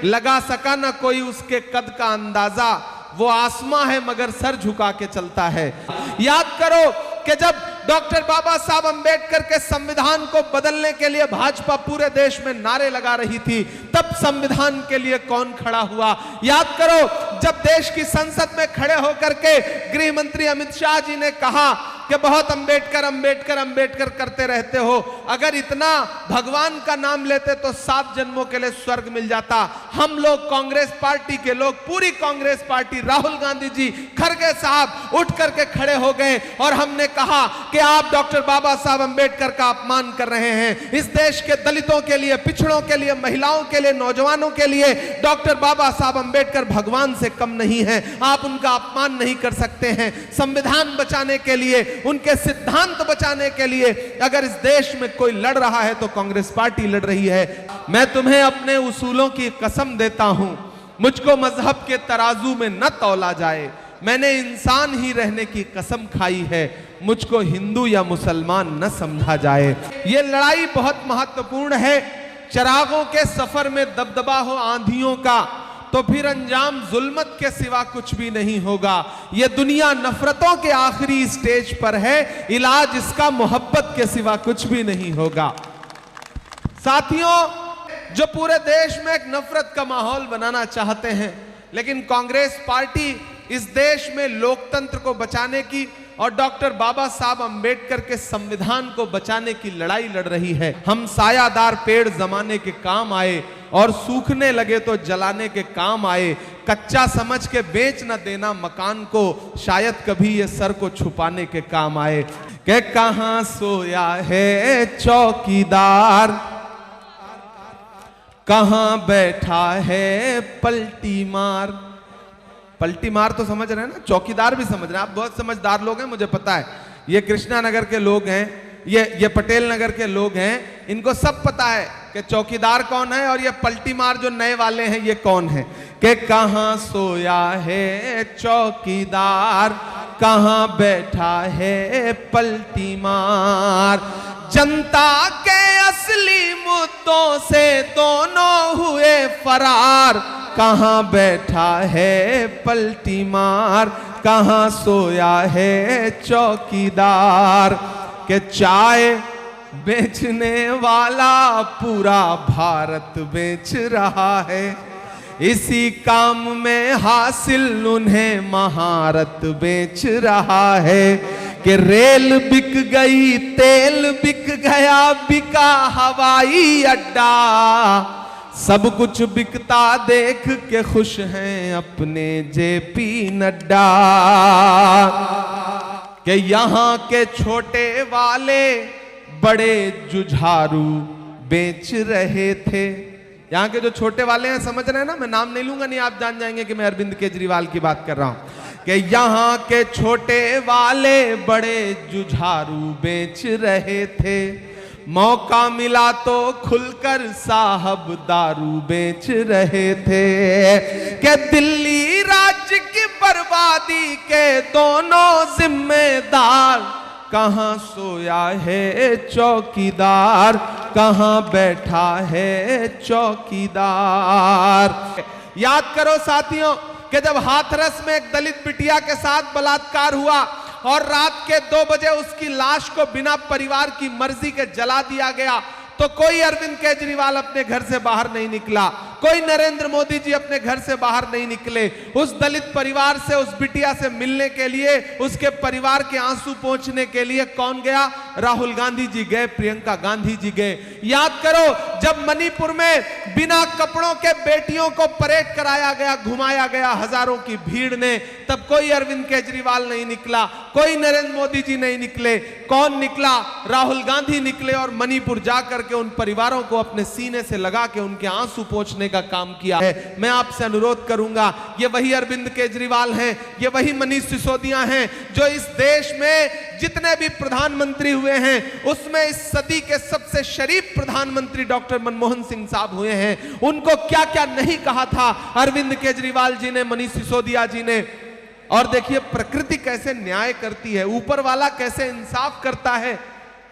लगा सका न कोई उसके कद का अंदाजा, वो आसमां है मगर सर झुका के चलता है। याद करो कि जब डॉक्टर बाबा साहब अंबेडकर के संविधान को बदलने के लिए भाजपा पूरे देश में नारे लगा रही थी, तब संविधान के लिए कौन खड़ा हुआ? याद करो जब देश की संसद में खड़े होकर के गृह मंत्री अमित शाह जी ने कहा कि बहुत अंबेडकर अंबेडकर अंबेडकर करते रहते हो, अगर इतना भगवान का नाम लेते तो 7 जन्मों के लिए स्वर्ग मिल जाता। हम लोग कांग्रेस पार्टी के लोग, पूरी कांग्रेस पार्टी, राहुल गांधी जी, खड़गे साहब उठ करके खड़े हो गए और हमने कहा कि आप डॉक्टर बाबा साहब अंबेडकर का अपमान कर रहे हैं। इस देश के दलितों के लिए, पिछड़ों के लिए, महिलाओं के लिए, नौजवानों के लिए डॉक्टर बाबा साहब अंबेडकर भगवान से कम नहीं है, आप उनका अपमान नहीं कर सकते हैं। संविधान बचाने के लिए, उनके सिद्धांत बचाने के लिए अगर इस देश में कोई लड़ रहा है तो कांग्रेस पार्टी लड़ रही है। मैं तुम्हें अपने उसूलों की कसम देता हूं, मुझको मजहब के तराजू में न तौला जाए, मैंने इंसान ही रहने की कसम खाई है, मुझको हिंदू या मुसलमान न समझा जाए। यह लड़ाई बहुत महत्वपूर्ण है। चिरागों के सफर में दबदबा हो आंधियों का तो फिर अंजाम जुल्मत के सिवा कुछ भी नहीं होगा। यह दुनिया नफरतों के आखिरी स्टेज पर है, इलाज इसका मोहब्बत के सिवा कुछ भी नहीं होगा। साथियों, जो पूरे देश में एक नफरत का माहौल बनाना चाहते हैं, लेकिन कांग्रेस पार्टी इस देश में लोकतंत्र को बचाने की और डॉक्टर बाबा साहब अंबेडकर के संविधान को बचाने की लड़ाई लड़ रही है। हम सायादार पेड़ जमाने के काम आए और सूखने लगे तो जलाने के काम आए, कच्चा समझ के बेच न देना मकान को, शायद कभी ये सर को छुपाने के काम आए। कि कहां सोया है चौकीदार, कहां बैठा है पलटी मार। पलटी मार तो समझ रहे हैं ना, चौकीदार भी समझ रहे हैं। आप बहुत समझदार लोग हैं, मुझे पता है। ये कृष्णा नगर के लोग हैं, ये पटेल नगर के लोग हैं, इनको सब पता है कि चौकीदार कौन है और ये पलटी मार जो नए वाले हैं ये कौन है। कि कहां सोया है चौकीदार, कहां बैठा है पलटी मार। जनता के असली मुद्दों से दोनों हुए फरार, कहां बैठा है पलटी मार, कहां सोया है चौकीदार। के चाय बेचने वाला पूरा भारत बेच रहा है, इसी काम में हासिल उन्हें महारत बेच रहा है। कि रेल बिक गई, तेल बिक गया, बिका हवाई अड्डा, सब कुछ बिकता देख के खुश हैं अपने जेपी नड्डा। कि यहाँ के छोटे वाले बड़े जुझारू बेच रहे थे। यहाँ के जो छोटे वाले हैं, समझ रहे हैं ना, मैं नाम नहीं लूंगा, नहीं आप जान जाएंगे कि मैं अरविंद केजरीवाल की बात कर रहा हूं। कि यहाँ के छोटे वाले बड़े जुझारू बेच रहे थे, मौका मिला तो खुलकर साहब दारू बेच रहे थे। कि दिल्ली राज्य की बर्बादी के दोनों जिम्मेदार, कहां सोया है चौकीदार, कहां बैठा है चौकीदार। याद करो साथियों कि जब हाथरस में एक दलित बिटिया के साथ बलात्कार हुआ और रात के 2 बजे उसकी लाश को बिना परिवार की मर्जी के जला दिया गया, तो कोई अरविंद केजरीवाल अपने घर से बाहर नहीं निकला, कोई नरेंद्र मोदी जी अपने घर से बाहर नहीं निकले। उस दलित परिवार से, उस बिटिया से मिलने के लिए, उसके परिवार के आंसू पोंछने के लिए कौन गया? राहुल गांधी जी गए, प्रियंका गांधी जी गए। याद करो जब मणिपुर में बिना कपड़ों के बेटियों को परेड कराया गया, घुमाया गया हजारों की भीड़ ने, तब कोई अरविंद केजरीवाल नहीं निकला, कोई नरेंद्र मोदी जी नहीं निकले। कौन निकला? राहुल गांधी निकले और मणिपुर जाकर के उन परिवारों को अपने सीने से लगा के उनके आंसू पोंछने का काम किया है। मैं आपसे अनुरोध करूंगा, ये वही अरविंद केजरीवाल हैं, ये वही मनीष सिसोदिया हैं जो इस देश में जितने भी प्रधानमंत्री हुए हैं उसमें इस सदी के सबसे शरीफ प्रधानमंत्री डॉक्टर मनमोहन सिंह साहब हुए हैं। उनको क्या क्या नहीं कहा था अरविंद केजरीवाल जी ने, मनीष सिसोदिया जी ने। और देखिए प्रकृति कैसे न्याय करती है, ऊपर वाला कैसे इंसाफ करता है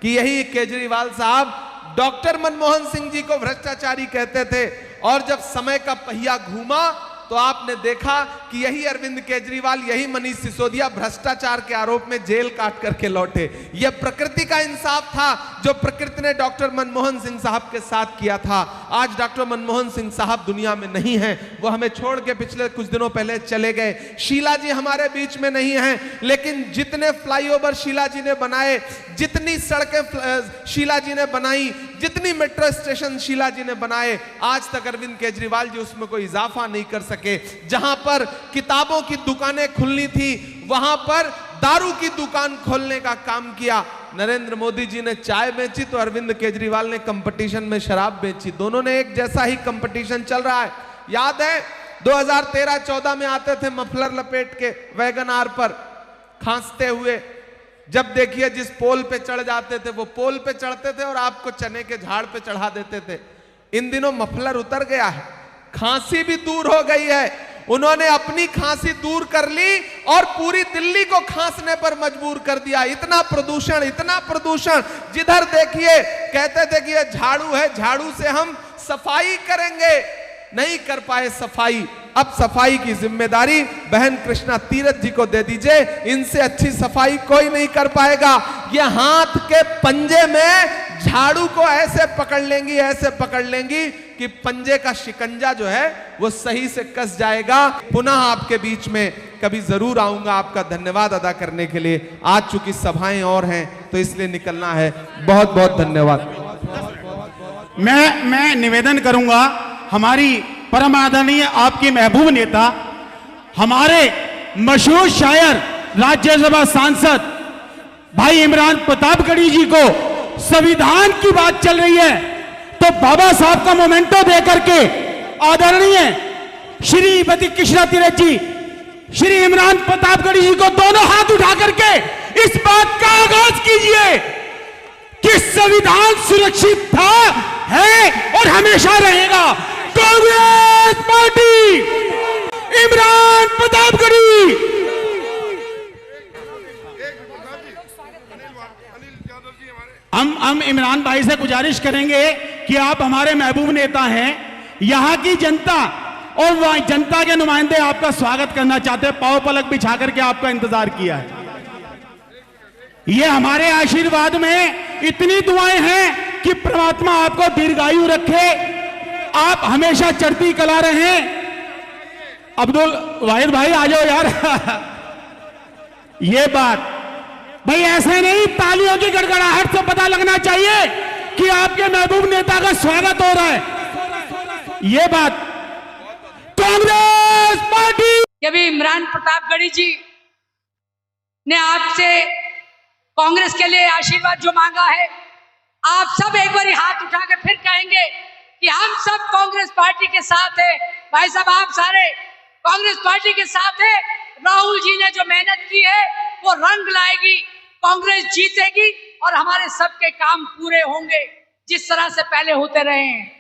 कि यही केजरीवाल साहब डॉक्टर मनमोहन सिंह जी को भ्रष्टाचारी कहते थे और जब समय का पहिया घूमा तो आपने देखा कि यही अरविंद केजरीवाल, यही मनीष सिसोदिया भ्रष्टाचार के आरोप में जेल काट करके लौटे। यह प्रकृति का इंसाफ था जो प्रकृति ने डॉक्टर मनमोहन सिंह साहब के साथ किया था। आज डॉक्टर मनमोहन सिंह साहब दुनिया में नहीं हैं, वो हमें छोड़ के पिछले कुछ दिनों पहले चले गए। शीला जी हमारे बीच में नहीं हैं, लेकिन जितने फ्लाईओवर शीला जी ने बनाए, जितनी सड़कें शीला जी ने बनाई, जितनी मेट्रो स्टेशन शीला जी ने बनाए, आज तक अरविंद केजरीवाल जी उसमें कोई इजाफा नहीं कर सके। जहां पर किताबों की दुकानें खुलनी थी, वहां पर दारू की दुकान खोलने का काम किया। नरेंद्र मोदी जी ने चाय बेची तो अरविंद केजरीवाल ने कंपटीशन में शराब बेची। दोनों ने एक जैसा ही कंपटीशन चल रहा है। याद है 2013-14 में आते थे मफलर लपेट के वैगन आर पर खांसते हुए, जब देखिए जिस पोल पे चढ़ जाते थे वो पोल पे चढ़ते थे और आपको चने के झाड़ पे चढ़ा देते थे। इन दिनों मफलर उतर गया है, खांसी भी दूर हो गई है। उन्होंने अपनी खांसी दूर कर ली और पूरी दिल्ली को खांसने पर मजबूर कर दिया। इतना प्रदूषण, इतना प्रदूषण, जिधर देखिए कहते थे कि ये झाड़ू है, झाड़ू से हम सफाई करेंगे, नहीं कर पाए सफाई। अब सफाई की जिम्मेदारी बहन कृष्णा तीरथ जी को दे दीजिए, इनसे अच्छी सफाई कोई नहीं कर पाएगा। ये हाथ के पंजे में झाड़ू को ऐसे पकड़ लेंगी, ऐसे पकड़ लेंगी कि पंजे का शिकंजा जो है वो सही से कस जाएगा। पुनः आपके बीच में कभी जरूर आऊंगा आपका धन्यवाद अदा करने के लिए। आज चूंकि सभाएं और हैं तो इसलिए निकलना है। बहुत बहुत धन्यवाद। मैं निवेदन करूंगा, हमारी परम आदरणीय आपकी महबूब नेता, हमारे मशहूर शायर, राज्यसभा सांसद भाई इमरान प्रतापगढ़ी जी को संविधान की बात चल रही है तो बाबा साहब का मोमेंटो दे करके आदरणीय श्रीमती कृष्णा तीरथ जी, श्री इमरान प्रतापगढ़ी जी को दोनों हाथ उठा करके इस बात का आगाज कीजिए कि संविधान सुरक्षित था, है और हमेशा रहेगा। कांग्रेस पार्टी, इमरान प्रतापगढ़ी। हम इमरान भाई से गुजारिश करेंगे कि आप हमारे महबूब नेता हैं, यहां की जनता और जनता के नुमाइंदे आपका स्वागत करना चाहते हैं। पांव पलक बिछा करके आपका इंतजार किया है। ये हमारे आशीर्वाद में इतनी दुआएं हैं कि परमात्मा आपको दीर्घायु रखे, आप हमेशा चढ़ती कला रहे। अब्दुल वाहिद भाई आ जाओ यार। ये बात भाई ऐसे नहीं, तालियों की गड़गड़ाहट से पता लगना चाहिए कि आपके महबूब नेता का स्वागत हो रहा है। ये बात कांग्रेस पार्टी। अभी इमरान प्रतापगढ़ी जी ने आपसे कांग्रेस के लिए आशीर्वाद जो मांगा है, आप सब एक बार हाथ उठा के फिर कहेंगे कि हम सब कांग्रेस पार्टी के साथ है। भाई साहब आप सारे कांग्रेस पार्टी के साथ है। राहुल जी ने जो मेहनत की है वो रंग लाएगी, कांग्रेस जीतेगी और हमारे सबके काम पूरे होंगे जिस तरह से पहले होते रहे हैं।